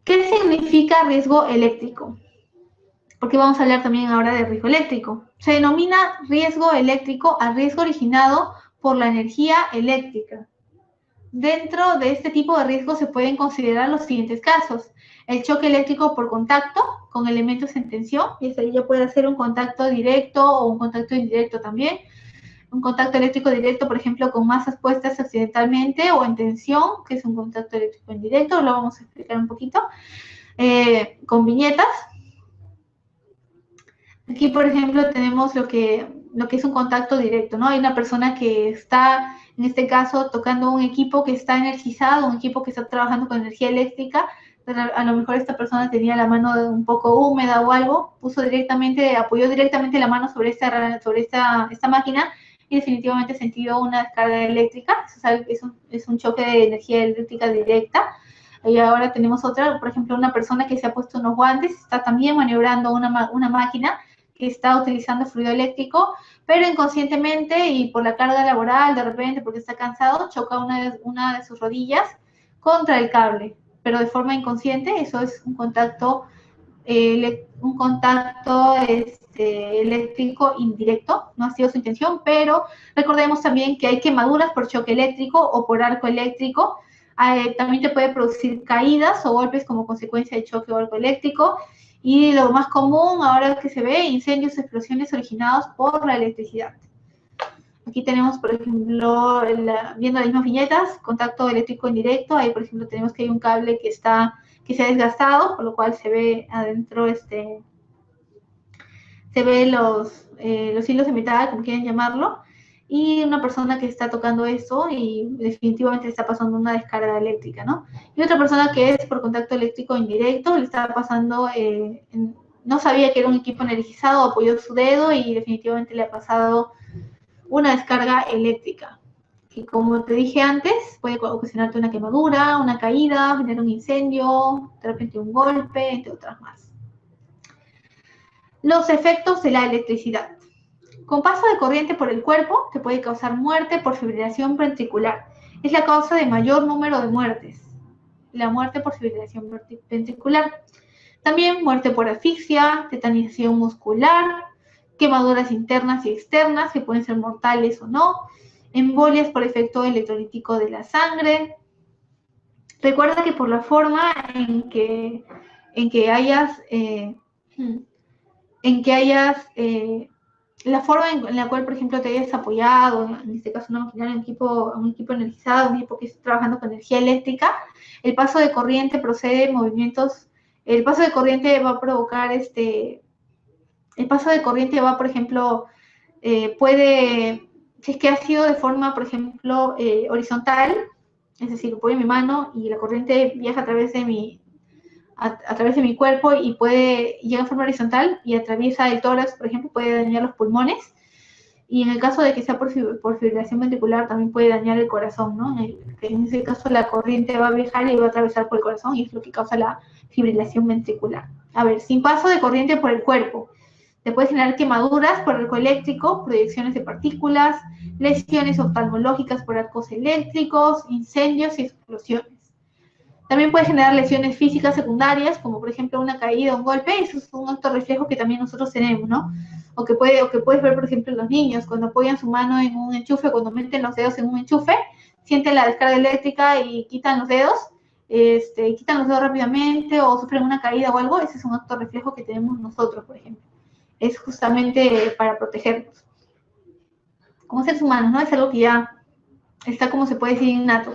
¿Qué significa riesgo eléctrico? Porque vamos a hablar también ahora de riesgo eléctrico. Se denomina riesgo eléctrico al riesgo originado por la energía eléctrica. Dentro de este tipo de riesgos se pueden considerar los siguientes casos. El choque eléctrico por contacto con elementos en tensión, y eso ya puede ser un contacto directo o un contacto indirecto también. Un contacto eléctrico directo, por ejemplo, con masas puestas accidentalmente o en tensión, que es un contacto eléctrico indirecto, lo vamos a explicar un poquito. Con viñetas. Aquí, por ejemplo, tenemos lo que es un contacto directo, ¿no? Hay una persona que está, en este caso, tocando un equipo que está energizado, un equipo que está trabajando con energía eléctrica. A lo mejor esta persona tenía la mano un poco húmeda o algo, apoyó directamente la mano sobre esta máquina y definitivamente ha sentido una descarga eléctrica. Es un choque de energía eléctrica directa. Y ahora tenemos otra, por ejemplo, una persona que se ha puesto unos guantes, está también maniobrando una máquina que está utilizando fluido eléctrico, pero inconscientemente y por la carga laboral, de repente, porque está cansado, choca una de sus rodillas contra el cable, pero de forma inconsciente. Eso es un contacto eléctrico indirecto, no ha sido su intención, pero recordemos también que hay quemaduras por choque eléctrico o por arco eléctrico. También te puede producir caídas o golpes como consecuencia de choque o arco eléctrico. Y lo más común ahora que se ve, incendios, explosiones originados por la electricidad. Aquí tenemos, por ejemplo, viendo las mismas viñetas, contacto eléctrico indirecto. Ahí, por ejemplo, tenemos que hay un cable que se ha desgastado, por lo cual se ve adentro, se ve los hilos de metal, como quieren llamarlo, y una persona que está tocando eso y definitivamente le está pasando una descarga eléctrica, ¿no? Y otra persona que es por contacto eléctrico indirecto, le está pasando, no sabía que era un equipo energizado, apoyó su dedo y definitivamente le ha pasado una descarga eléctrica. Y como te dije antes, puede ocasionarte una quemadura, una caída, generar un incendio, de repente un golpe, entre otras más. Los efectos de la electricidad. Con paso de corriente por el cuerpo, te puede causar muerte por fibrilación ventricular. Es la causa de mayor número de muertes. La muerte por fibrilación ventricular. También muerte por asfixia, tetanización muscular, quemaduras internas y externas que pueden ser mortales o no, embolias por efecto electrolítico de la sangre. Recuerda que por la forma en que hayas la forma en la cual, por ejemplo, te hayas apoyado, en este caso una maquinaria, un equipo energizado, un equipo que está trabajando con energía eléctrica, el paso de corriente procede de movimientos, el paso de corriente va a provocar el paso de corriente va, por ejemplo, si es que ha sido de forma, por ejemplo, horizontal, es decir, apoyo mi mano y la corriente viaja a través de mi cuerpo y llega en forma horizontal y atraviesa el tórax, por ejemplo, puede dañar los pulmones. Y en el caso de que sea por fibrilación ventricular, también puede dañar el corazón, ¿no? En ese caso, la corriente va a viajar y va a atravesar por el corazón y es lo que causa la fibrilación ventricular. A ver, sin paso de corriente por el cuerpo, te puede generar quemaduras por arco eléctrico, proyecciones de partículas, lesiones oftalmológicas por arcos eléctricos, incendios y explosiones. También puede generar lesiones físicas secundarias, como por ejemplo una caída o un golpe. Eso es un acto reflejo que también nosotros tenemos, ¿no? O que puedes ver, por ejemplo, los niños, cuando apoyan su mano en un enchufe, cuando meten los dedos en un enchufe, sienten la descarga eléctrica y quitan los dedos, quitan los dedos rápidamente o sufren una caída o algo. Ese es un acto reflejo que tenemos nosotros, por ejemplo. Es justamente para protegernos. Como seres humanos, ¿no? Es algo que ya está, como se puede decir, innato.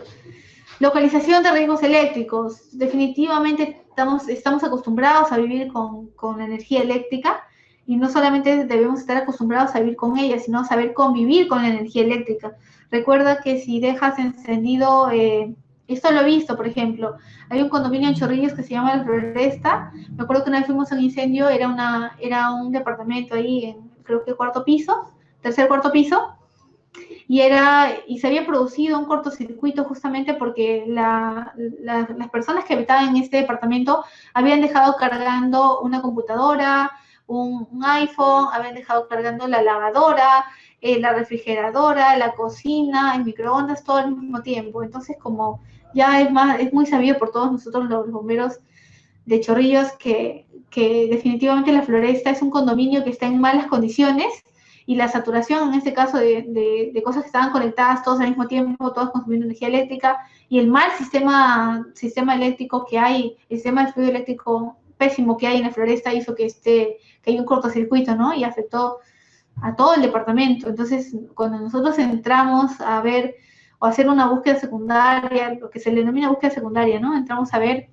Localización de riesgos eléctricos. Definitivamente estamos acostumbrados a vivir con la energía eléctrica y no solamente debemos estar acostumbrados a vivir con ella, sino saber convivir con la energía eléctrica. Recuerda que si dejas encendido, esto lo he visto, por ejemplo, hay un condominio en Chorrillos que se llama La Floresta. Me acuerdo que una vez fuimos a un incendio, era un departamento ahí en, creo que cuarto piso, y se había producido un cortocircuito justamente porque las personas que habitaban en este departamento habían dejado cargando una computadora, un iPhone, habían dejado cargando la lavadora, la refrigeradora, la cocina, el microondas, todo al mismo tiempo. Entonces, como ya es muy sabido por todos nosotros los bomberos, de Chorrillos que definitivamente la Floresta es un condominio que está en malas condiciones y la saturación, en este caso, de cosas que estaban conectadas todos al mismo tiempo, todos consumiendo energía eléctrica, y el mal sistema eléctrico que hay, el sistema de fluido eléctrico pésimo que hay en la Floresta hizo que hay un cortocircuito, ¿no? Y afectó a todo el departamento. Entonces, cuando nosotros entramos a ver o hacer una búsqueda secundaria, lo que se le denomina búsqueda secundaria, ¿no? Entramos a ver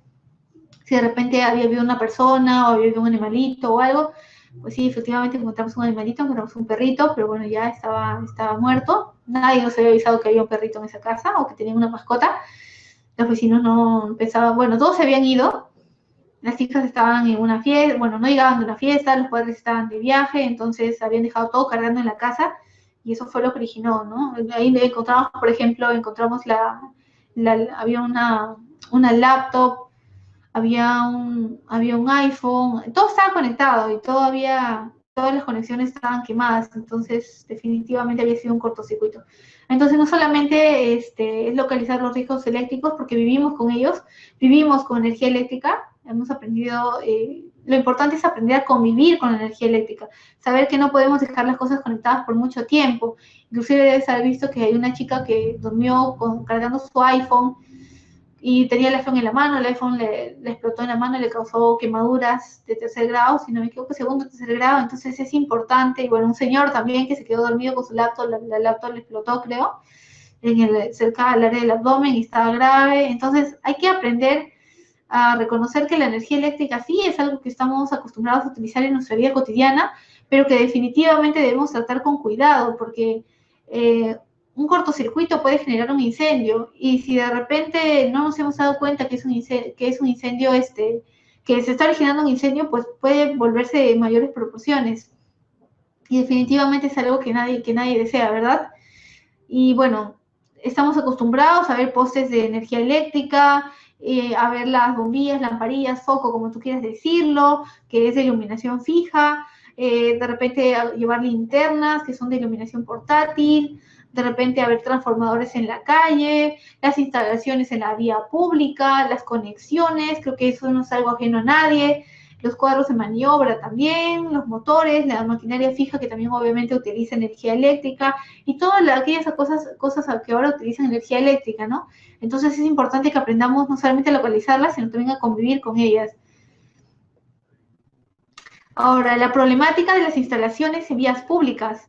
si de repente había habido una persona o había habido un animalito o algo, pues sí, efectivamente encontramos un animalito, encontramos un perrito, pero bueno, ya estaba muerto. Nadie nos había avisado que había un perrito en esa casa o que tenía una mascota. Los vecinos no pensaban, bueno, todos se habían ido. Las hijas estaban en una fiesta, bueno, no llegaban de una fiesta, los padres estaban de viaje, entonces habían dejado todo cargando en la casa y eso fue lo que originó, ¿no? Ahí encontramos, por ejemplo, había una laptop, había un iPhone, todo estaba conectado y todas las conexiones estaban quemadas, entonces definitivamente había sido un cortocircuito. Entonces no solamente es localizar los riesgos eléctricos, porque vivimos con ellos, vivimos con energía eléctrica, hemos aprendido, lo importante es aprender a convivir con la energía eléctrica, saber que no podemos dejar las cosas conectadas por mucho tiempo. Inclusive debes haber visto que hay una chica que durmió cargando su iPhone y tenía el iPhone en la mano, el iPhone le explotó en la mano y le causó quemaduras de 3er grado, si no me equivoco, 2º o 3er grado, entonces es importante. Y bueno, un señor también que se quedó dormido con su laptop, la laptop le explotó, creo, cerca del área del abdomen y estaba grave. Entonces hay que aprender a reconocer que la energía eléctrica sí es algo que estamos acostumbrados a utilizar en nuestra vida cotidiana, pero que definitivamente debemos tratar con cuidado, porque un cortocircuito puede generar un incendio, y si de repente no nos hemos dado cuenta que es un incendio, que se está originando un incendio, pues puede volverse de mayores proporciones. Y definitivamente es algo que nadie desea, ¿verdad? Y bueno, estamos acostumbrados a ver postes de energía eléctrica, a ver las bombillas, lamparillas, foco, como tú quieras decirlo, que es de iluminación fija, de repente llevar linternas que son de iluminación portátil, de repente haber transformadores en la calle, las instalaciones en la vía pública, las conexiones, creo que eso no es algo ajeno a nadie, los cuadros de maniobra también, los motores, la maquinaria fija que también obviamente utiliza energía eléctrica y todas aquellas cosas que ahora utilizan energía eléctrica, ¿no? Entonces es importante que aprendamos no solamente a localizarlas, sino también a convivir con ellas. Ahora, la problemática de las instalaciones en vías públicas.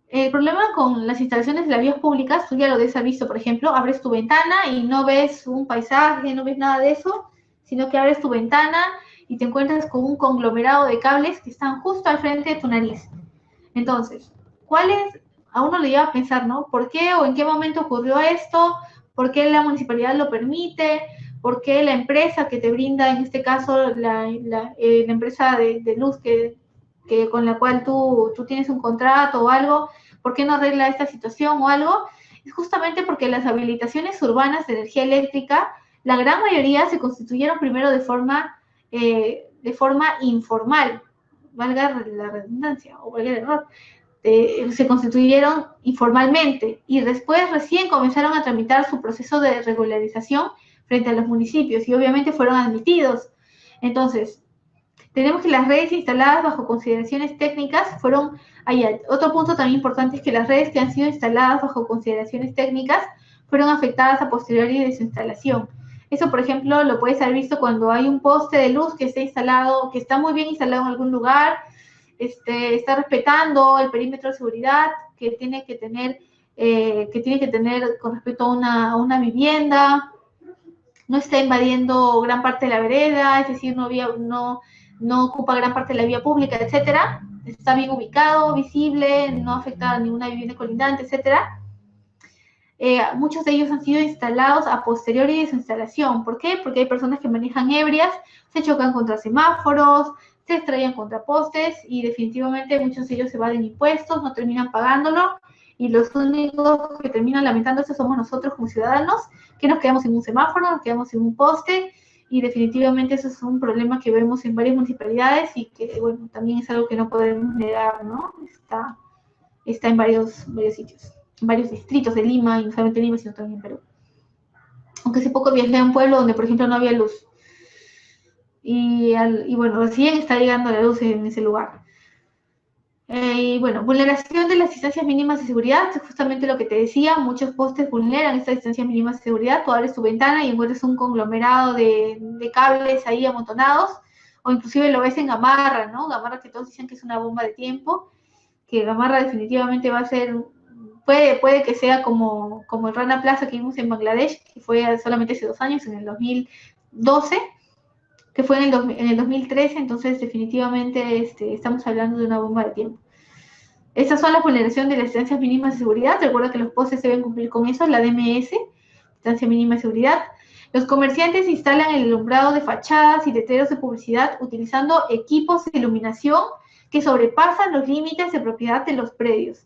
El problema con las instalaciones de las vías públicas, tú ya lo debes haber visto, por ejemplo, abres tu ventana y no ves un paisaje, no ves nada de eso, sino que abres tu ventana y te encuentras con un conglomerado de cables que están justo al frente de tu nariz. Entonces, a uno le lleva a pensar, ¿no? ¿Por qué o en qué momento ocurrió esto? ¿Por qué la municipalidad lo permite? ¿Por qué la empresa que te brinda, en este caso, la empresa de luz con la cual tú tienes un contrato o algo, ¿por qué no arregla esta situación o algo? Es justamente porque las habilitaciones urbanas de energía eléctrica, la gran mayoría se constituyeron primero de forma informal, valga la redundancia o valga el error, se constituyeron informalmente y después recién comenzaron a tramitar su proceso de regularización frente a los municipios y obviamente fueron admitidos. Entonces, tenemos que las redes instaladas bajo consideraciones técnicas otro punto también importante es que las redes que han sido instaladas bajo consideraciones técnicas fueron afectadas a posteriori de su instalación. Eso, por ejemplo, lo puedes haber visto cuando hay un poste de luz que está muy bien instalado en algún lugar, está respetando el perímetro de seguridad que tiene que tener con respecto a una vivienda, no está invadiendo gran parte de la vereda, es decir, no ocupa gran parte de la vía pública, etcétera, está bien ubicado, visible, no afecta a ninguna vivienda colindante, etcétera. Muchos de ellos han sido instalados a posteriori de su instalación. ¿Por qué? Porque hay personas que manejan ebrias, se chocan contra semáforos, se estrellan contra postes y definitivamente muchos de ellos se evaden impuestos, no terminan pagándolo y los únicos que terminan lamentándose somos nosotros como ciudadanos, que nos quedamos en un semáforo, nos quedamos en un poste y definitivamente eso es un problema que vemos en varias municipalidades y que, bueno, también es algo que no podemos negar, ¿no? Está en varios sitios, en varios distritos de Lima, y no solamente Lima, sino también en Perú. Aunque hace poco viajé a un pueblo donde, por ejemplo, no había luz. y bueno, recién está llegando la luz en ese lugar. Y bueno, vulneración de las distancias mínimas de seguridad, es justamente lo que te decía, muchos postes vulneran estas distancias mínimas de seguridad, tú abres tu ventana y encuentras un conglomerado de cables ahí amontonados, o inclusive lo ves en Gamarra, ¿no? Gamarra, que todos dicen que es una bomba de tiempo, que Gamarra definitivamente va a ser, puede que sea como el Rana Plaza que vimos en Bangladesh, que fue solamente hace 2 años, en el 2012, que fue en el 2013, entonces definitivamente estamos hablando de una bomba de tiempo. Estas son las vulneraciones de las distancias mínimas de seguridad. Recuerda que los postes deben cumplir con eso, la DMS, distancia mínima de seguridad. Los comerciantes instalan el alumbrado de fachadas y letreros de publicidad utilizando equipos de iluminación que sobrepasan los límites de propiedad de los predios.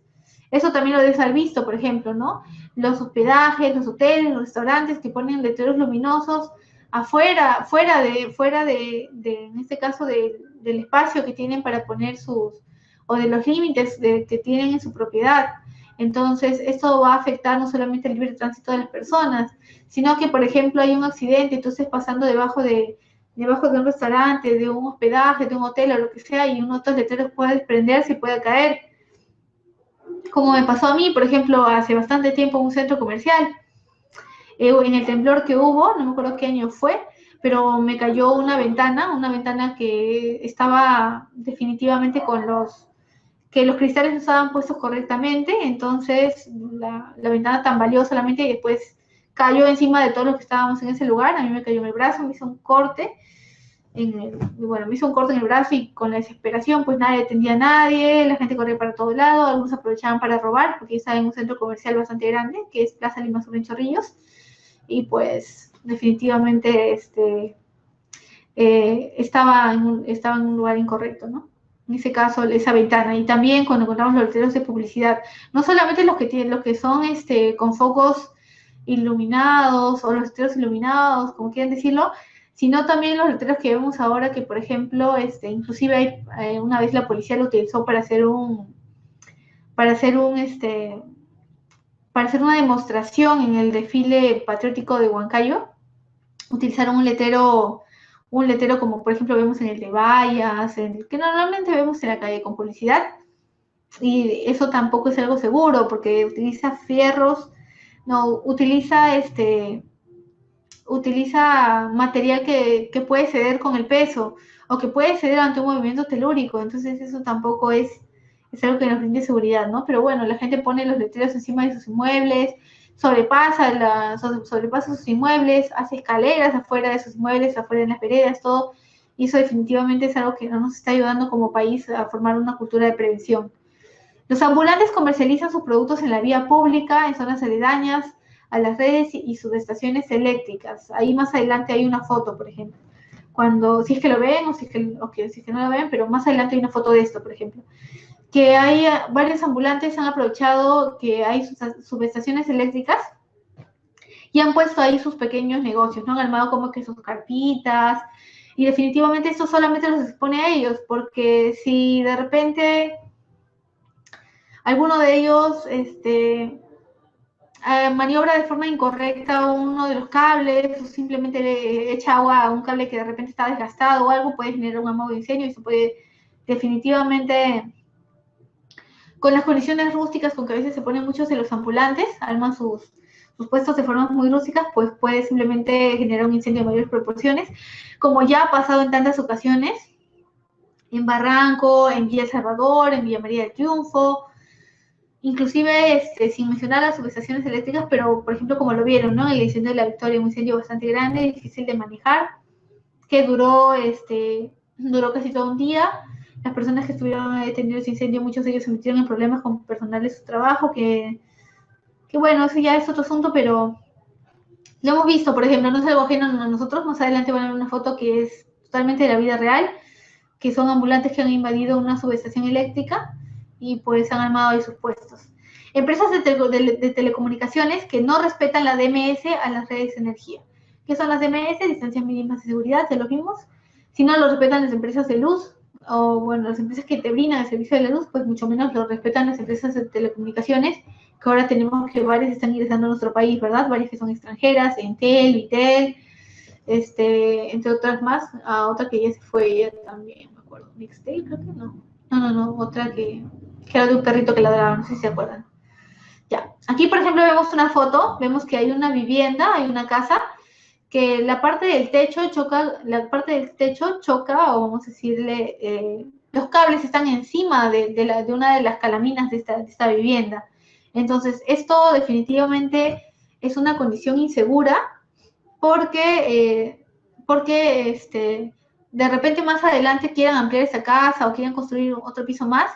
Eso también lo debes haber visto, por ejemplo, ¿no? Los hospedajes, los hoteles, los restaurantes que ponen letreros luminosos afuera, fuera de en este caso, del espacio que tienen para poner o de los límites que tienen en su propiedad. Entonces, esto va a afectar no solamente el libre tránsito de las personas, sino que, por ejemplo, hay un accidente y tú estés pasando debajo de un restaurante, de un hospedaje, de un hotel o lo que sea, y uno de estos letreros puede desprenderse y puede caer. Como me pasó a mí, por ejemplo, hace bastante tiempo en un centro comercial, en el temblor que hubo, no me acuerdo qué año fue, pero me cayó una ventana que estaba definitivamente que los cristales no estaban puestos correctamente, entonces la ventana tambaleó solamente y después cayó encima de todos los que estábamos en ese lugar. A mí me cayó en el brazo, me hizo un corte me hizo un corte en el brazo y con la desesperación pues nadie atendía a nadie, la gente corría para todo lado, algunos aprovechaban para robar porque estaba en un centro comercial bastante grande que es Plaza Lima Sur en Chorrillos, y pues definitivamente estaba en un lugar incorrecto, ¿no? En ese caso, esa ventana. Y también cuando encontramos los letreros de publicidad, no solamente los que son con focos iluminados o los letreros iluminados, como quieran decirlo, sino también los letreros que vemos ahora que, por ejemplo, inclusive una vez la policía lo utilizó para hacer un, para hacer una demostración en el desfile patriótico de Huancayo. Utilizaron un letrero como por ejemplo vemos en el de vallas, que normalmente vemos en la calle con publicidad, y eso tampoco es algo seguro porque utiliza fierros, no, utiliza material que puede ceder con el peso o que puede ceder ante un movimiento telúrico, entonces eso tampoco es algo que nos brinde seguridad, ¿no? Pero bueno, la gente pone los letreros encima de sus inmuebles, sobrepasa sus inmuebles, hace escaleras afuera de sus inmuebles, afuera de las veredas, todo, y eso definitivamente es algo que no nos está ayudando como país a formar una cultura de prevención. Los ambulantes comercializan sus productos en la vía pública, en zonas aledañas a las redes y subestaciones eléctricas. Ahí más adelante hay una foto, por ejemplo. Si es que lo ven si es que no lo ven, pero más adelante hay una foto de esto, por ejemplo. Que hay varios ambulantes han aprovechado que hay subestaciones eléctricas y han puesto ahí sus pequeños negocios, ¿no? Han armado como que sus carpitas, y definitivamente esto solamente los expone a ellos, porque si de repente alguno de ellos maniobra de forma incorrecta uno de los cables, o simplemente le echa agua a un cable que de repente está desgastado o algo, puede generar un amago de incendio y se puede definitivamente, con las condiciones rústicas con que a veces se ponen muchos de los ambulantes, arman sus puestos de formas muy rústicas, pues puede simplemente generar un incendio de mayores proporciones, como ya ha pasado en tantas ocasiones, en Barranco, en Villa El Salvador, en Villa María del Triunfo, inclusive sin mencionar las subestaciones eléctricas, pero por ejemplo como lo vieron, ¿no? El incendio de la Victoria, un incendio bastante grande, difícil de manejar, que duró casi todo un día. Las personas que estuvieron detenidos ese incendio, muchos de ellos se metieron en problemas con personal de su trabajo, que bueno, eso ya es otro asunto, pero lo hemos visto, por ejemplo, no es algo ajeno a nosotros. Más adelante van a ver una foto que es totalmente de la vida real, que son ambulantes que han invadido una subestación eléctrica y pues han armado ahí sus puestos. Empresas de telecomunicaciones que no respetan la DMS a las redes de energía. ¿Qué son las DMS? Distancias mínimas de seguridad, ya lo vimos. Si no lo respetan las empresas de luz, o bueno, las empresas que te brindan el servicio de la luz, pues mucho menos lo respetan las empresas de telecomunicaciones, que ahora tenemos que varias están ingresando a nuestro país, ¿verdad? Varias que son extranjeras, Entel, Vitel, entre otras más, a otra que ya se fue ella también, me acuerdo, Nextel, creo que no. No, otra que era de un perrito que ladraba, no sé si se acuerdan. Ya, aquí por ejemplo vemos una foto, vemos que hay una vivienda, hay una casa, que la parte del techo choca, o vamos a decirle, los cables están encima de una de las calaminas de esta vivienda. Entonces, esto definitivamente es una condición insegura porque de repente más adelante quieran ampliar esa casa o quieran construir otro piso más,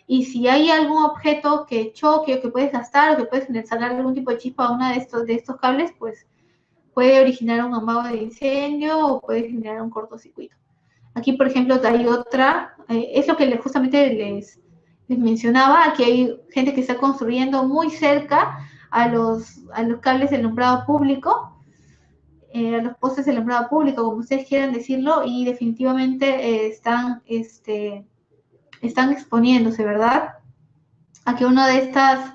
y si hay algún objeto que choque o que puedes gastar o que puedes sacar algún tipo de chispa a uno de estos cables, pues puede originar un amago de incendio o puede generar un cortocircuito. Aquí, por ejemplo, hay otra, es lo que justamente les mencionaba, aquí hay gente que está construyendo muy cerca a los cables del alumbrado público, a los postes del alumbrado público, como ustedes quieran decirlo, y definitivamente están exponiéndose, ¿verdad? A que una de estas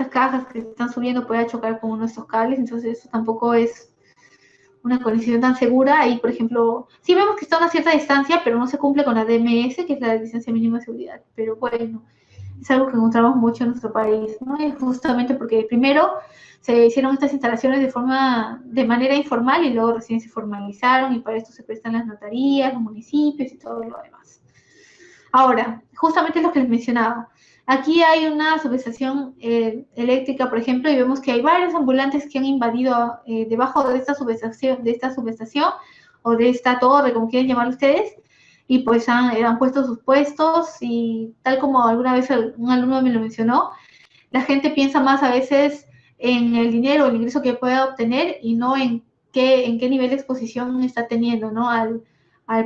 cajas que están subiendo pueda chocar con uno de estos cables, entonces eso tampoco es una condición tan segura. Y, por ejemplo, sí vemos que está a una cierta distancia, pero no se cumple con la DMS, que es la distancia mínima de seguridad. Pero bueno, es algo que encontramos mucho en nuestro país, ¿no? Y justamente porque primero se hicieron estas instalaciones de manera informal y luego recién se formalizaron, y para esto se prestan las notarías, los municipios y todo lo demás. Ahora, justamente lo que les mencionaba, aquí hay una subestación eléctrica, por ejemplo, y vemos que hay varios ambulantes que han invadido debajo de esta subestación o de esta torre, como quieren llamarlo ustedes, y pues han puesto sus puestos, y tal como alguna vez un alumno me lo mencionó, la gente piensa más a veces en el dinero, el ingreso que pueda obtener, y no en qué nivel de exposición está teniendo, ¿no? Al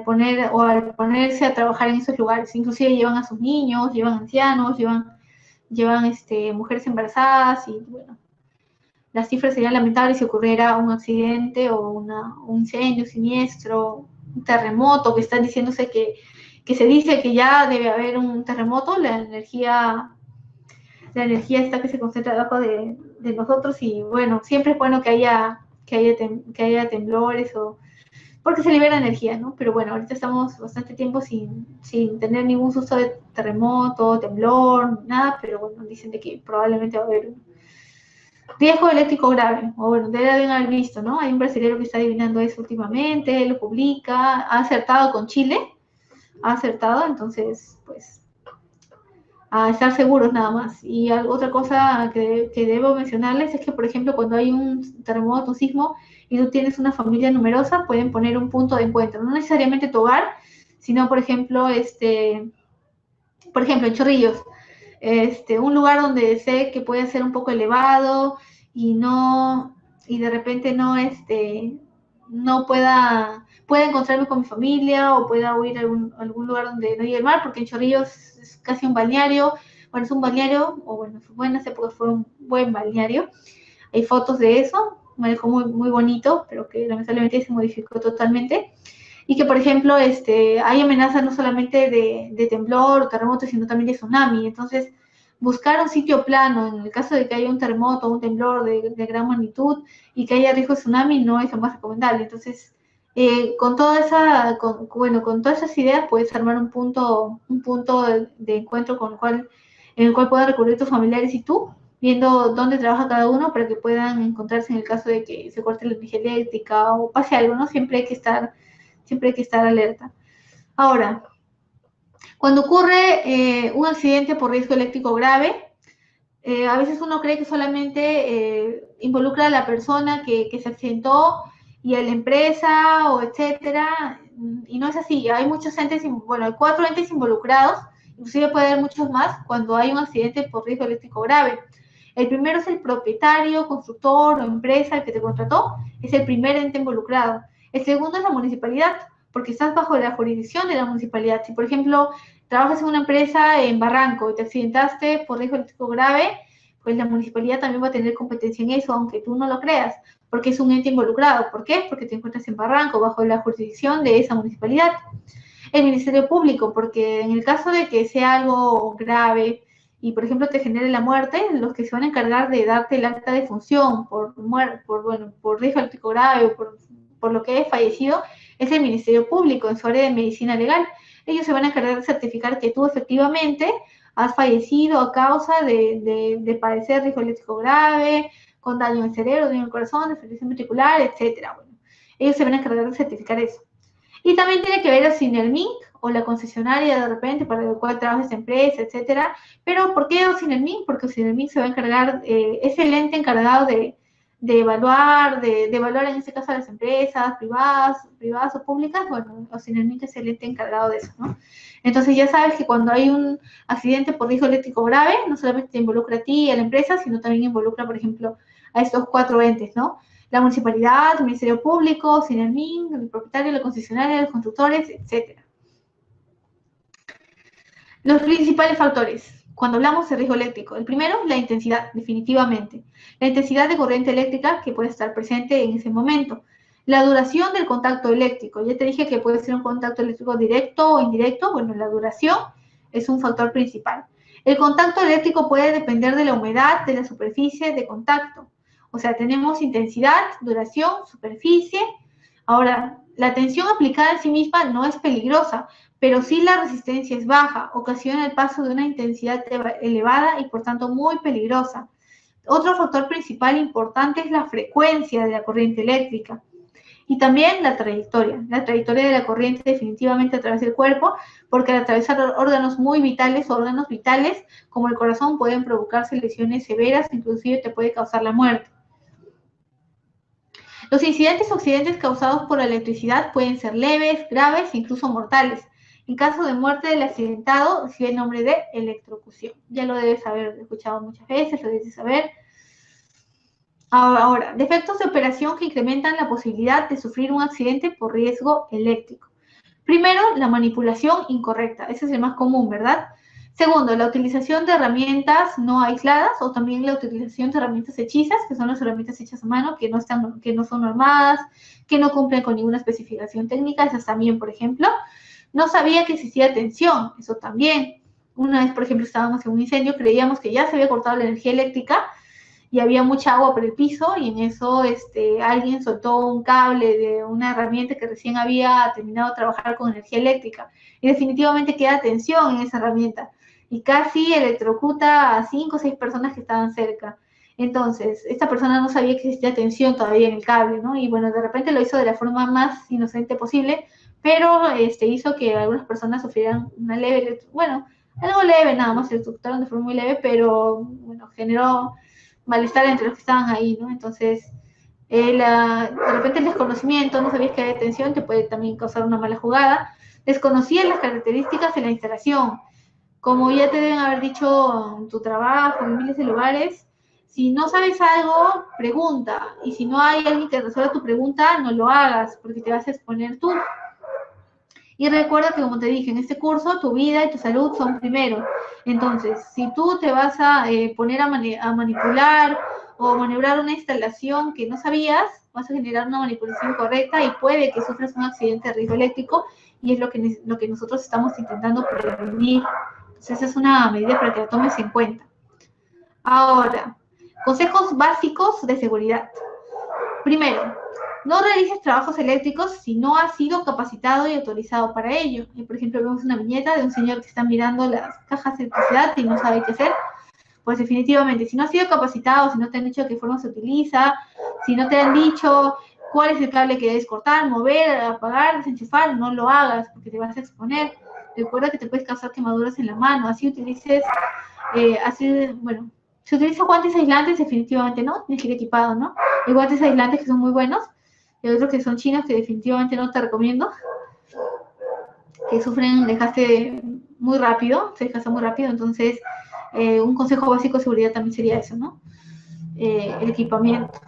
ponerse a trabajar en esos lugares. Inclusive llevan a sus niños, llevan ancianos, llevan mujeres embarazadas, y bueno, las cifras serían lamentables si ocurriera un accidente o un incendio siniestro, un terremoto, que están diciéndose que se dice que ya debe haber un terremoto. La energía está que se concentra debajo de nosotros, y bueno, siempre es bueno que haya temblores, porque se libera energía, ¿no? Pero bueno, ahorita estamos bastante tiempo sin tener ningún susto de terremoto, temblor, nada, pero bueno, dicen de que probablemente va a haber un riesgo eléctrico grave, o bueno, deben haber visto, ¿no? Hay un brasileño que está adivinando eso últimamente, lo publica, ha acertado con Chile, entonces, pues, a estar seguros nada más. Y otra cosa que debo mencionarles es que, por ejemplo, cuando hay un terremoto, un sismo, y tú tienes una familia numerosa, pueden poner un punto de encuentro, no necesariamente tu hogar, sino, por ejemplo, en Chorrillos, un lugar donde sé que puede ser un poco elevado y de repente no pueda encontrarme con mi familia, o pueda huir a algún lugar donde no llegue el mar, porque en Chorrillos es casi un balneario. Bueno, es un balneario, o bueno, en buenas épocas fue un buen balneario. Hay fotos de eso, algo muy, muy bonito, pero que lamentablemente se modificó totalmente. Y que, por ejemplo, hay amenazas no solamente de temblor o terremoto, sino también de tsunami. Entonces, buscar un sitio plano en el caso de que haya un terremoto o un temblor de gran magnitud y que haya riesgo de tsunami no es lo más recomendable. Entonces, con todas esas ideas puedes armar un punto de encuentro en el cual puedan recurrir tus familiares y tú, viendo dónde trabaja cada uno para que puedan encontrarse en el caso de que se corte la energía eléctrica o pase algo, ¿no? Siempre hay que estar alerta. Ahora, cuando ocurre un accidente por riesgo eléctrico grave, a veces uno cree que solamente involucra a la persona que se accidentó y a la empresa, o etcétera, y no es así. Hay muchos entes, hay 4 entes involucrados, inclusive puede haber muchos más cuando hay un accidente por riesgo eléctrico grave. El primero es el propietario, constructor o empresa, el que te contrató, es el primer ente involucrado. El segundo es la municipalidad, porque estás bajo la jurisdicción de la municipalidad. Si, por ejemplo, trabajas en una empresa en Barranco y te accidentaste por riesgo eléctrico grave, pues la municipalidad también va a tener competencia en eso, aunque tú no lo creas, porque es un ente involucrado. ¿Por qué? Porque te encuentras en Barranco, bajo la jurisdicción de esa municipalidad. El Ministerio Público, porque en el caso de que sea algo grave y, por ejemplo, te genere la muerte, los que se van a encargar de darte el acta de función por riesgo eléctrico grave o por lo que hayas fallecido, es el Ministerio Público en su área de medicina legal. Ellos se van a encargar de certificar que tú efectivamente has fallecido a causa de padecer riesgo eléctrico grave, con daño en cerebro, daño en el corazón, deficiencia ventricular, etcétera. Bueno, ellos se van a encargar de certificar eso. Y también tiene que ver el Sinelmink o la concesionaria de repente para el cual trabaja esa empresa, etcétera. Pero ¿por qué Sinelmink? Porque Sinelmink se va a encargar, es el ente encargado de evaluar en este caso a las empresas privadas o públicas. Bueno, Sinelmink es el ente encargado de eso, ¿no? Entonces ya sabes que cuando hay un accidente por riesgo eléctrico grave, no solamente te involucra a ti y a la empresa, sino también involucra, por ejemplo, a estos 4 entes, ¿no? La municipalidad, el Ministerio Público, Sinelmink, el propietario, la concesionaria, los constructores, etc. Los principales factores cuando hablamos de riesgo eléctrico. El primero, la intensidad, definitivamente. La intensidad de corriente eléctrica que puede estar presente en ese momento. La duración del contacto eléctrico. Ya te dije que puede ser un contacto eléctrico directo o indirecto. Bueno, la duración es un factor principal. El contacto eléctrico puede depender de la humedad de la superficie de contacto. O sea, tenemos intensidad, duración, superficie. Ahora, la tensión aplicada en sí misma no es peligrosa, pero sí la resistencia es baja, ocasiona el paso de una intensidad elevada y por tanto muy peligrosa. Otro factor principal importante es la frecuencia de la corriente eléctrica y también la trayectoria de la corriente definitivamente a través del cuerpo, porque al atravesar órganos muy vitales o órganos vitales como el corazón pueden provocarse lesiones severas, inclusive te puede causar la muerte. Los incidentes o accidentes causados por la electricidad pueden ser leves, graves e incluso mortales. En caso de muerte del accidentado, recibe el nombre de electrocución. Ya lo debes haber escuchado muchas veces, lo debes saber. Ahora, defectos de operación que incrementan la posibilidad de sufrir un accidente por riesgo eléctrico. Primero, la manipulación incorrecta. Ese es el más común, ¿verdad? Segundo, la utilización de herramientas no aisladas o también la utilización de herramientas hechizas, que son las herramientas hechas a mano, que no son normadas, que no cumplen con ninguna especificación técnica. Esas también, por ejemplo. No sabía que existía tensión, eso también. Una vez, por ejemplo, estábamos en un incendio, creíamos que ya se había cortado la energía eléctrica y había mucha agua por el piso y en eso alguien soltó un cable de una herramienta que recién había terminado de trabajar con energía eléctrica y definitivamente queda tensión en esa herramienta y casi electrocuta a 5 o 6 personas que estaban cerca. Entonces, esta persona no sabía que existía tensión todavía en el cable, ¿no? Y bueno, de repente lo hizo de la forma más inocente posible, pero hizo que algunas personas sufrieran una leve, bueno, algo leve nada más, se electrocutaron de forma muy leve, pero bueno, generó malestar entre los que estaban ahí, ¿no? Entonces, de repente el desconocimiento, no sabías que había tensión, te puede también causar una mala jugada. Desconocías las características de la instalación. Como ya te deben haber dicho en tu trabajo, en miles de lugares, si no sabes algo, pregunta. Y si no hay alguien que resuelva tu pregunta, no lo hagas, porque te vas a exponer tú. Y recuerda que, como te dije, en este curso tu vida y tu salud son primero. Entonces, si tú te vas a poner a manipular o maniobrar una instalación que no sabías, vas a generar una manipulación correcta y puede que sufras un accidente de riesgo eléctrico y es lo que nosotros estamos intentando prevenir. Entonces, esa es una medida para que la tomes en cuenta. Ahora, consejos básicos de seguridad. Primero, no realices trabajos eléctricos si no has sido capacitado y autorizado para ello. Y, por ejemplo, vemos una viñeta de un señor que está mirando las cajas de electricidad y no sabe qué hacer. Pues definitivamente, si no has sido capacitado, si no te han dicho de qué forma se utiliza, si no te han dicho cuál es el cable que debes cortar, mover, apagar, desenchufar, no lo hagas porque te vas a exponer. Recuerda que te puedes causar quemaduras en la mano. Si utilices guantes aislantes, definitivamente no, tienes que ir equipado, ¿no? Hay guantes aislantes que son muy buenos, y otros que son chinos que definitivamente no te recomiendo, que sufren desgaste muy rápido, se desgastan muy rápido, entonces un consejo básico de seguridad también sería eso, ¿no? El equipamiento.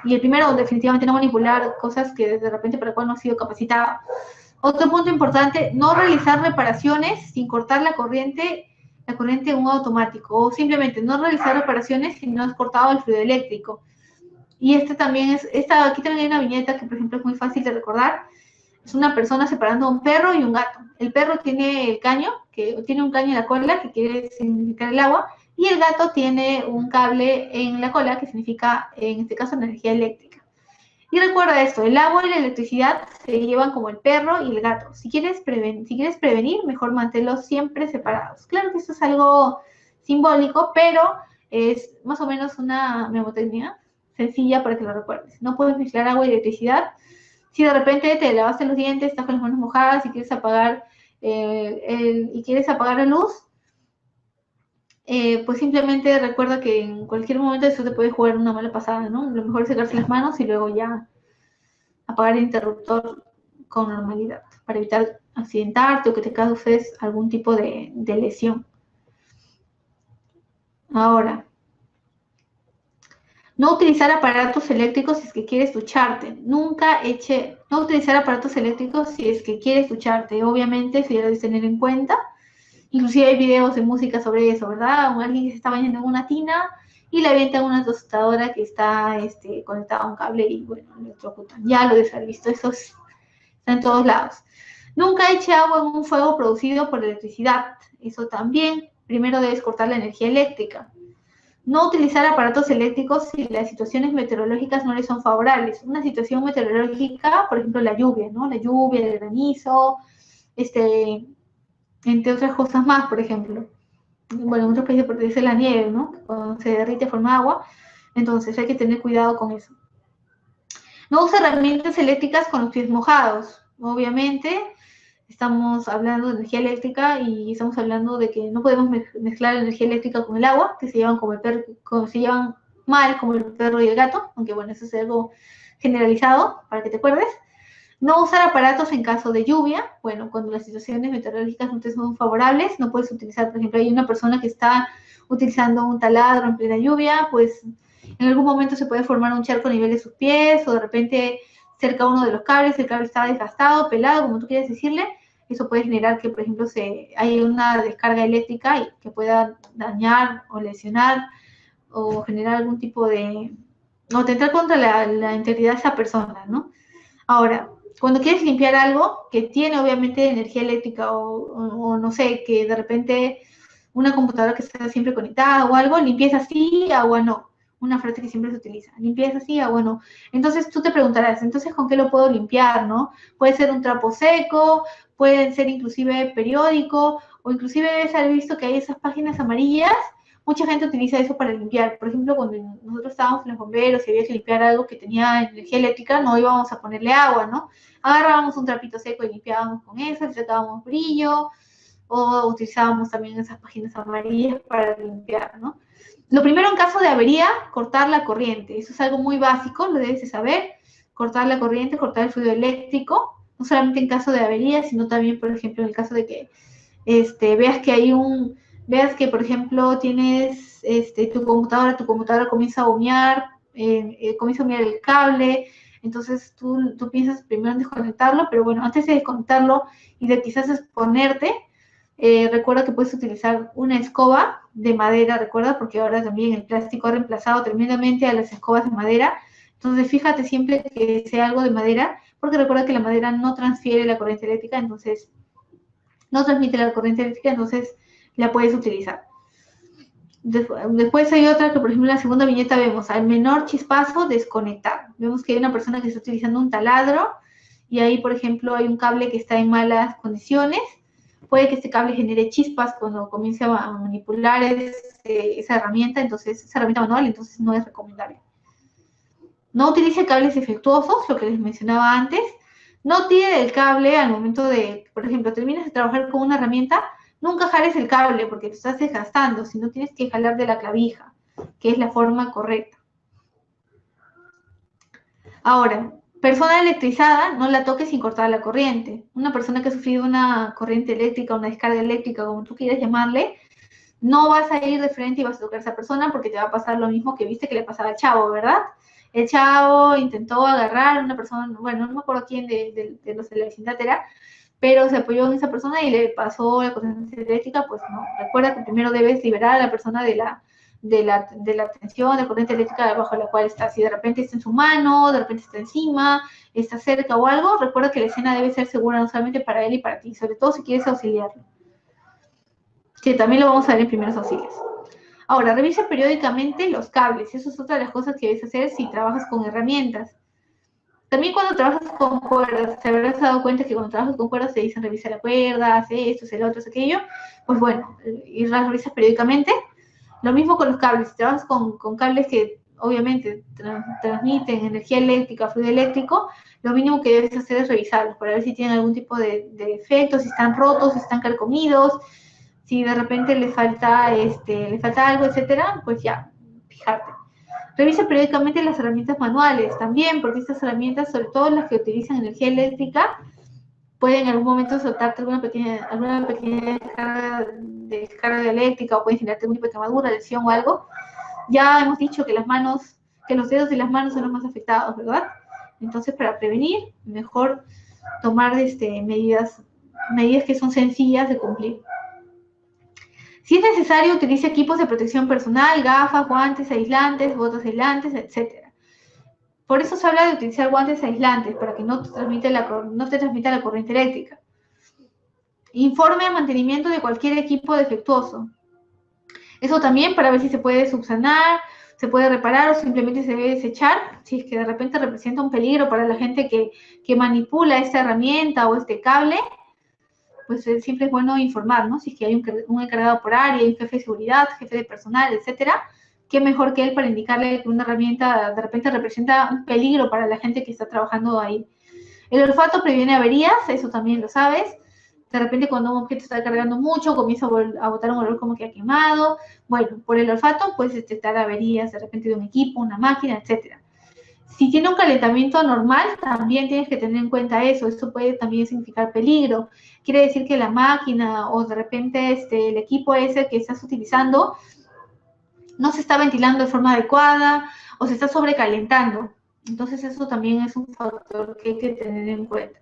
Y el primero, definitivamente no manipular cosas que de repente para el cual no has sido capacitado. Otro punto importante, no realizar reparaciones sin cortar la corriente en un automático, o simplemente no realizar reparaciones si no has cortado el fluido eléctrico. Y aquí también hay una viñeta que, por ejemplo, es muy fácil de recordar. Es una persona separando a un perro y un gato. El perro tiene el caño, que tiene un caño en la cola, que quiere significar el agua, y el gato tiene un cable en la cola, que significa, en este caso, energía eléctrica. Y recuerda esto, el agua y la electricidad se llevan como el perro y el gato. Si quieres prevenir, mejor manténlos siempre separados. Claro que esto es algo simbólico, pero es más o menos una mnemotecnia sencilla para que lo recuerdes. No puedes mezclar agua y electricidad. Si de repente te lavaste los dientes, estás con las manos mojadas y quieres apagar, la luz, pues simplemente recuerda que en cualquier momento eso te puede jugar una mala pasada, ¿no? Lo mejor es secarse las manos y luego ya apagar el interruptor con normalidad para evitar accidentarte o que te causes algún tipo de lesión. Ahora, no utilizar aparatos eléctricos si es que quieres ducharte. No utilizar aparatos eléctricos si es que quieres ducharte. Obviamente, eso ya lo debes tener en cuenta. Inclusive hay videos de música sobre eso, ¿verdad? O alguien que se está bañando en una tina y le avientan una tostadora que está conectada a un cable y, bueno, le electrocutan. Ya lo debes haber visto, eso está en todos lados. Nunca eche agua en un fuego producido por electricidad. Eso también. Primero debes cortar la energía eléctrica. No utilizar aparatos eléctricos si las situaciones meteorológicas no les son favorables. Una situación meteorológica, por ejemplo, la lluvia, ¿no? La lluvia, el granizo, entre otras cosas más, por ejemplo. Bueno, en otros países produce la nieve, ¿no? Cuando se derrite forma agua. Entonces hay que tener cuidado con eso. No usa herramientas eléctricas con los pies mojados. Obviamente, estamos hablando de energía eléctrica y estamos hablando de que no podemos mezclar la energía eléctrica con el agua, que se llevan se llevan mal como el perro y el gato, aunque bueno, eso es algo generalizado para que te acuerdes. No usar aparatos en caso de lluvia. Bueno, cuando las situaciones meteorológicas no te son favorables, no puedes utilizar, por ejemplo, hay una persona que está utilizando un taladro en plena lluvia, pues en algún momento se puede formar un charco a nivel de sus pies o de repente cerca uno de los cables, el cable está desgastado, pelado, como tú quieras decirle. Eso puede generar que, por ejemplo, haya una descarga eléctrica y que pueda dañar o lesionar o generar algún tipo de... o atentar contra la integridad de esa persona, ¿no? Ahora, cuando quieres limpiar algo que tiene obviamente energía eléctrica o no sé, que de repente una computadora que está siempre conectada o algo, limpieza sí, agua no. Una frase que siempre se utiliza, limpieza sí, agua no. Entonces tú te preguntarás, entonces ¿con qué lo puedo limpiar, no? Puede ser un trapo seco, puede ser inclusive periódico, o inclusive debes haber visto que hay esas páginas amarillas. Mucha gente utiliza eso para limpiar. Por ejemplo, cuando nosotros estábamos en los bomberos y había que limpiar algo que tenía energía eléctrica, no íbamos a ponerle agua, ¿no? Agarrábamos un trapito seco y limpiábamos con eso, le sacábamos brillo, o utilizábamos también esas páginas amarillas para limpiar, ¿no? Lo primero, en caso de avería, cortar la corriente. Eso es algo muy básico, lo debes de saber. Cortar la corriente, cortar el fluido eléctrico, no solamente en caso de avería, sino también, por ejemplo, en el caso de que veas que, por ejemplo, tienes tu computadora comienza a humear, comienza a humear el cable, entonces tú piensas primero en desconectarlo, pero bueno, antes de desconectarlo y de quizás exponerte, recuerda que puedes utilizar una escoba de madera, recuerda, porque ahora también el plástico ha reemplazado tremendamente a las escobas de madera. Entonces, fíjate siempre que sea algo de madera, porque recuerda que la madera no transfiere la corriente eléctrica, entonces no transmite la corriente eléctrica, entonces la puedes utilizar. Después hay otra que, por ejemplo, en la segunda viñeta vemos al menor chispazo desconectar. Vemos que hay una persona que está utilizando un taladro y ahí, por ejemplo, hay un cable que está en malas condiciones. Puede que este cable genere chispas cuando comience a manipular esa herramienta, entonces esa herramienta manual, entonces no es recomendable. No utilice cables defectuosos, lo que les mencionaba antes. No tire el cable al momento de, por ejemplo, terminas de trabajar con una herramienta, nunca jales el cable porque te estás desgastando, sino tienes que jalar de la clavija, que es la forma correcta. Ahora, persona electrizada, no la toques sin cortar la corriente. Una persona que ha sufrido una corriente eléctrica, una descarga eléctrica, como tú quieras llamarle, no vas a ir de frente y vas a tocar a esa persona porque te va a pasar lo mismo que viste que le pasaba al chavo, ¿verdad? El chavo intentó agarrar a una persona, bueno, no me acuerdo quién de los de la vecindad era, pero se apoyó en esa persona y le pasó la corriente eléctrica, pues no. Recuerda que primero debes liberar a la persona de de la tensión, de la corriente eléctrica bajo la cual está. Si de repente está en su mano, de repente está encima, está cerca o algo, recuerda que la escena debe ser segura no solamente para él y para ti, sobre todo si quieres auxiliarlo. Que también lo vamos a ver en primeros auxilios. Ahora, revisa periódicamente los cables. Eso es otra de las cosas que debes hacer si trabajas con herramientas. También cuando trabajas con cuerdas, te habrás dado cuenta que cuando trabajas con cuerdas te dicen revisa la cuerda, hace esto, hace lo otro, hace aquello. Pues bueno, y las revisas periódicamente. Lo mismo con los cables. Si trabajas con cables que obviamente transmiten energía eléctrica, fluido eléctrico, lo mínimo que debes hacer es revisarlos para ver si tienen algún tipo de defecto, si están rotos, si están carcomidos, si de repente le falta algo, etcétera, pues ya, fijarte. Revisa periódicamente las herramientas manuales también, porque estas herramientas, sobre todo las que utilizan energía eléctrica, pueden en algún momento soltarte alguna pequeña descarga eléctrica o pueden generarte algún tipo de quemadura, lesión o algo. Ya hemos dicho que los dedos de las manos son los más afectados, ¿verdad? Entonces, para prevenir, mejor tomar medidas que son sencillas de cumplir. Si es necesario, utilice equipos de protección personal, gafas, guantes aislantes, botas aislantes, etc. Por eso se habla de utilizar guantes aislantes, para que no te transmita la corriente eléctrica. Informe de mantenimiento de cualquier equipo defectuoso. Eso también para ver si se puede subsanar, se puede reparar o simplemente se debe desechar, si es que de repente representa un peligro para la gente que manipula esta herramienta o este cable. Pues siempre es bueno informar, ¿no? Si es que hay un encargado por área, un jefe de seguridad, jefe de personal, etcétera, qué mejor que él para indicarle que una herramienta de repente representa un peligro para la gente que está trabajando ahí. El olfato previene averías, eso también lo sabes. De repente cuando un objeto está cargando mucho, comienza a botar un olor como que ha quemado. Bueno, por el olfato puedes detectar averías de repente de un equipo, una máquina, etcétera. Si tiene un calentamiento normal, también tienes que tener en cuenta eso. Esto puede también significar peligro. Quiere decir que la máquina o de repente el equipo ese que estás utilizando no se está ventilando de forma adecuada o se está sobrecalentando. Entonces eso también es un factor que hay que tener en cuenta.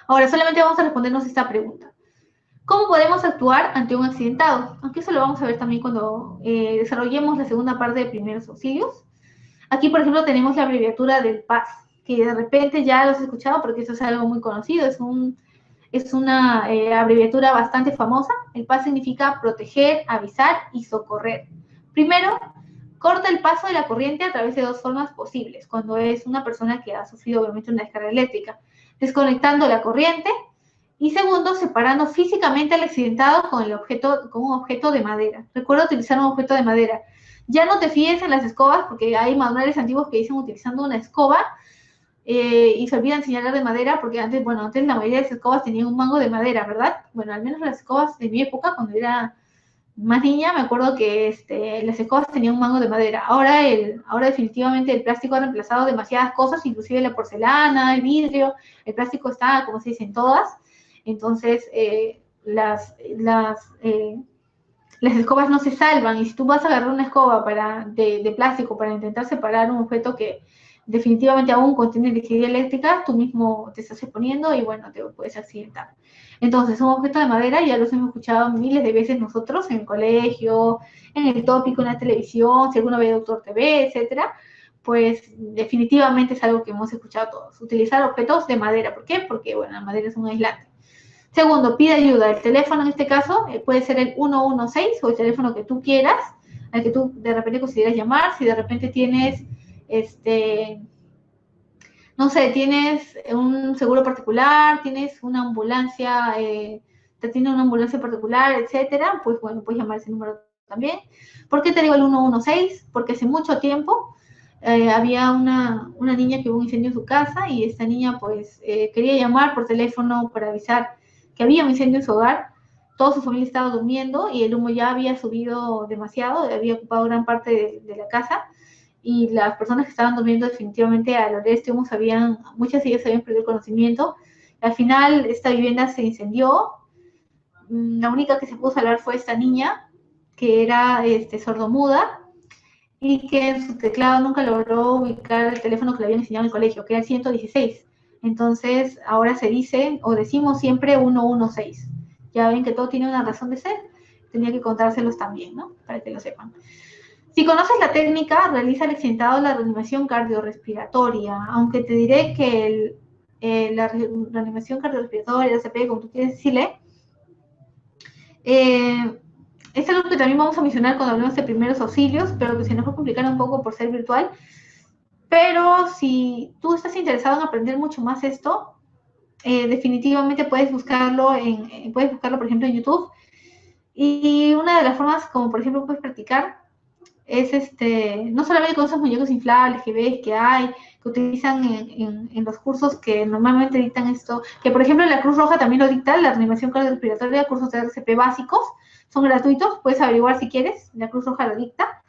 Ahora, solamente vamos a respondernos esta pregunta. ¿Cómo podemos actuar ante un accidentado? Aunque eso lo vamos a ver también cuando desarrollemos la segunda parte de primeros auxilios. Aquí, por ejemplo, tenemos la abreviatura del PAS, que de repente ya lo has escuchado porque eso es algo muy conocido, es una abreviatura bastante famosa. El PAS significa proteger, avisar y socorrer. Primero, corta el paso de la corriente a través de dos formas posibles, cuando es una persona que ha sufrido obviamente una descarga eléctrica, desconectando la corriente, y segundo, separando físicamente al accidentado con un objeto de madera. Recuerda utilizar un objeto de madera. Ya no te fíes en las escobas, porque hay manuales antiguos que dicen utilizando una escoba y se olvidan señalar de madera, porque antes la mayoría de las escobas tenían un mango de madera, ¿verdad? Bueno, al menos las escobas de mi época, cuando era más niña, me acuerdo que las escobas tenían un mango de madera. Ahora definitivamente el plástico ha reemplazado demasiadas cosas, inclusive la porcelana, el vidrio, el plástico está, como se dice, en todas. Entonces, las escobas no se salvan, y si tú vas a agarrar una escoba de plástico para intentar separar un objeto que definitivamente aún contiene electricidad eléctrica, tú mismo te estás exponiendo y bueno, te puedes accidentar. Entonces, un objeto de madera ya los hemos escuchado miles de veces nosotros en el colegio, en el tópico, en la televisión, si alguna ve Doctor TV, etcétera, pues definitivamente es algo que hemos escuchado todos. Utilizar objetos de madera, ¿por qué? Porque, bueno, la madera es un aislante. Segundo, pide ayuda. El teléfono en este caso puede ser el 116 o el teléfono que tú quieras, al que tú de repente consideras llamar. Si de repente tienes, no sé, tienes un seguro particular, tienes una ambulancia, te tiene una ambulancia particular, etcétera, pues bueno, puedes llamar ese número también. ¿Por qué te digo el 116? Porque hace mucho tiempo había una niña que hubo un incendio en su casa y esta niña pues quería llamar por teléfono para avisar que había un incendio en su hogar. Toda su familia estaba durmiendo y el humo ya había subido demasiado, había ocupado gran parte de la casa, y las personas que estaban durmiendo definitivamente al oler este humo muchas de ellas habían perdido el conocimiento. Al final esta vivienda se incendió. La única que se pudo salvar fue esta niña, que era sordomuda, y que en su teclado nunca logró ubicar el teléfono que le habían enseñado en el colegio, que era el 116. Entonces, ahora se dice, o decimos siempre 116. Ya ven que todo tiene una razón de ser. tenía que contárselos también, ¿no? Para que lo sepan. Si conoces la técnica, realiza al accidentado la reanimación cardiorrespiratoria, aunque te diré que la reanimación cardiorrespiratoria, el RCP, como tú quieres decirle, es algo que también vamos a mencionar cuando hablemos de primeros auxilios, pero que se nos va a complicar un poco por ser virtual. Pero si tú estás interesado en aprender mucho más esto, definitivamente puedes buscarlo, por ejemplo, en YouTube. Y una de las formas, como por ejemplo puedes practicar, es no solamente con esos muñecos inflables que ves que hay, que utilizan en los cursos que normalmente dictan esto, que por ejemplo la Cruz Roja también lo dicta, la reanimación cardiorrespiratoria, cursos de RCP básicos, son gratuitos, puedes averiguar si quieres, la Cruz Roja lo dicta,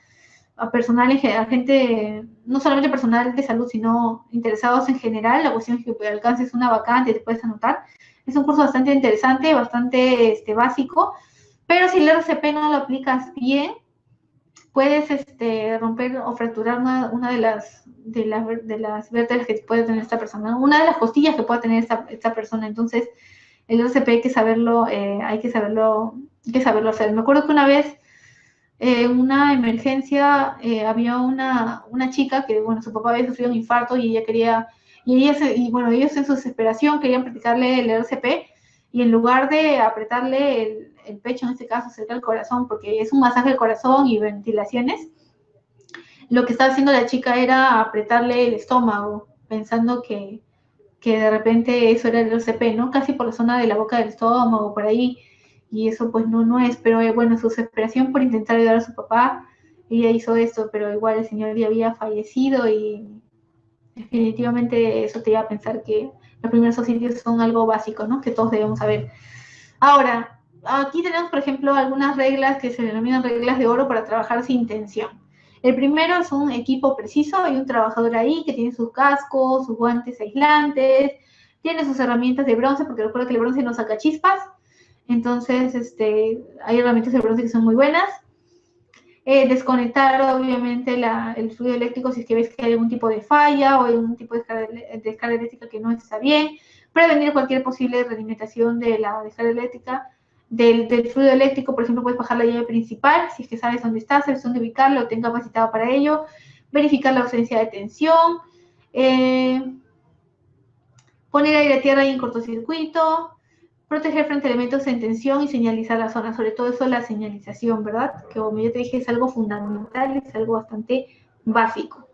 a personal, a gente, no solamente personal de salud, sino interesados en general, la cuestión es que alcances una vacante y te puedes anotar. Es un curso bastante interesante, bastante básico, pero si el RCP no lo aplicas bien, puedes romper o fracturar una de las vértebras que puede tener esta persona, una de las costillas que pueda tener esta persona. Entonces, el RCP hay que saberlo hacer. Me acuerdo que una vez, en una emergencia, había una chica que, bueno, su papá había sufrido un infarto y ella quería, ellos en su desesperación querían practicarle el RCP, y en lugar de apretarle el pecho, en este caso cerca del corazón, porque es un masaje del corazón y ventilaciones, lo que estaba haciendo la chica era apretarle el estómago, pensando que de repente eso era el RCP, ¿no? Casi por la zona de la boca del estómago, por ahí, y eso pues no es, pero bueno, su desesperación por intentar ayudar a su papá, ella hizo esto, pero igual el señor ya había fallecido, y definitivamente eso te lleva a pensar que los primeros auxilios son algo básico, ¿no? Que todos debemos saber. Ahora, aquí tenemos, por ejemplo, algunas reglas que se denominan reglas de oro para trabajar sin tensión. El primero es un equipo preciso, hay un trabajador ahí que tiene sus cascos, sus guantes aislantes, tiene sus herramientas de bronce, porque recuerda que el bronce no saca chispas, entonces hay herramientas de bronce que son muy buenas. Desconectar, obviamente, el fluido eléctrico si es que ves que hay algún tipo de falla o hay algún tipo de descarga eléctrica que no está bien. Prevenir cualquier posible realimentación de la descarga eléctrica, del fluido eléctrico. Por ejemplo, puedes bajar la llave principal si es que sabes dónde está, sabes dónde ubicarlo, o ten capacitado para ello. Verificar la ausencia de tensión. Poner aire a tierra y en cortocircuito. Proteger frente a elementos en tensión y señalizar la zona, sobre todo eso, la señalización, ¿verdad? Que como yo te dije, es algo fundamental, es algo bastante básico.